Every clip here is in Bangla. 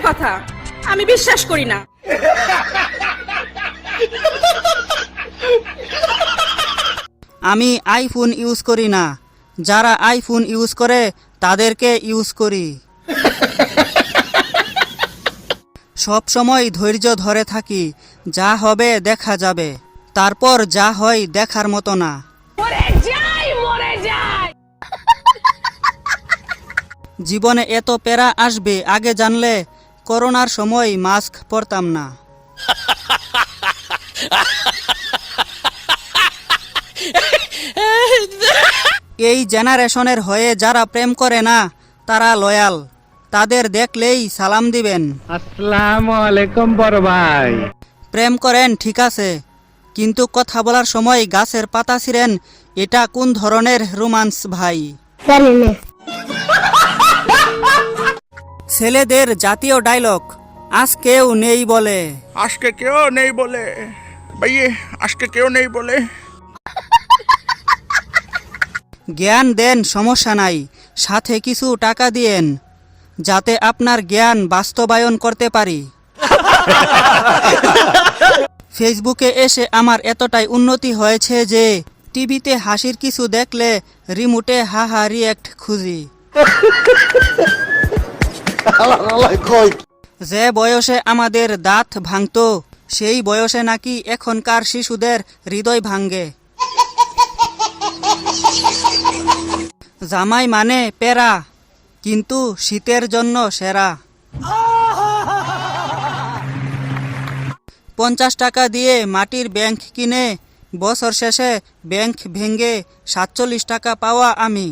কথা, আমি বিশ্বাস করি না। আমি আইফোন ইউজ করি না, যারা আইফোন ইউজ করে তাদেরকে ইউজ করি। সব সময় ধৈর্য ধরে থাকি, যা হবে দেখা যাবে, তারপর যা হয় দেখার মতো না। জীবনে এত প্যারা আসবে আগে জানলে করোনার সময় মাস্ক পরতাম না। এই জেনারেশনের হয়ে যারা প্রেম করে না তারা লয়াল, তাদের দেখলেই সালাম দিবেন। আসসালামু আলাইকুম বড় ভাই। প্রেম করেন ঠিক আছে, কিন্তু কথা বলার সময় গাছের পাতা ছিঁড়েন, এটা কোন ধরনের রোমান্স ভাই? ছেলেদের জাতীয় ডায়লগ, আজকেও নেই বলে। আজকে কেউ নেই বলে ভাইয়ে, আজকে কেউ নেই বলে। জ্ঞান দেন সমস্যা নাই, সাথে কিছু টাকা দিয়েন, যাতে আপনার জ্ঞান বাস্তবায়ন করতে পারি। ফেসবুকে এসে আমার এতটাই উন্নতি হয়েছে যে টিভিতে হাসির কিছু দেখলে রিমোটে হাহা রিয়েক্ট খুঁজি। যে বয়সে আমাদের দাঁত ভাঙতো সেই বয়সে নাকি এখনকার শিশুদের হৃদয় ভাঙ্গে। জামাই মানে পেরা, কিন্তু শীতের জন্য সেরা। 50 টাকা দিয়ে মাটির ব্যাংক কিনে বছর শেষে ব্যাংক ভেঙে 47 টাকা পাওয়া আমি।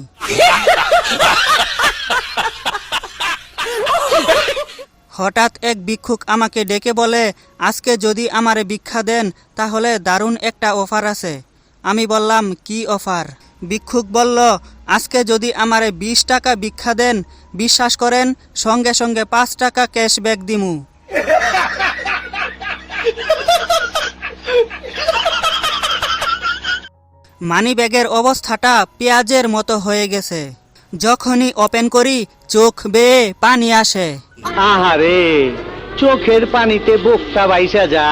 হঠাৎ এক ভিক্ষুক আমাকে ডেকে বলে, আজকে যদি আমারে ভিক্ষা দেন তাহলে দারুণ একটা অফার আছে। আমি বললাম, কি অফার? ভিক্ষুক বলল, আজকে যদি আমারে 20 টাকা ভিক্ষা দেন, বিশ্বাস করেন সঙ্গে সঙ্গে 5 টাকা ক্যাশব্যাক দিমু। মানি ব্যাগের অবস্থাটা পেঁয়াজের মতো হয়ে গেছে, যখনই ওপেন করি চোখ বেয়ে পানি আসে। আহারে, চোখের পানিতে বুকটা বাইসা যা।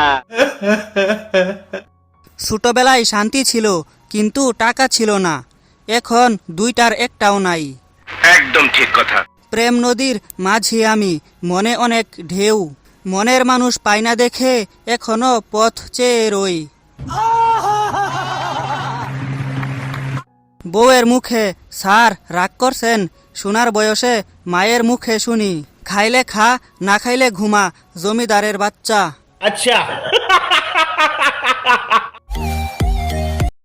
ছোটবেলায় শান্তি ছিল, কিন্তু টাকা ছিল না। এখন দুইটার একটাও নাই। একদম ঠিক কথা। প্রেম নদীর মাঝি আমি, মনে অনেক ঢেউ, মনের মানুষ পাই না দেখে এখনো পথ চেয়ে রই। বউয়ের মুখে, স্যার রাগ করছেন, শোনার বয়সে মায়ের মুখে শুনি, খাইলে খা না খাইলে ঘুমা, জমিদারের বাচ্চা। আচ্ছা।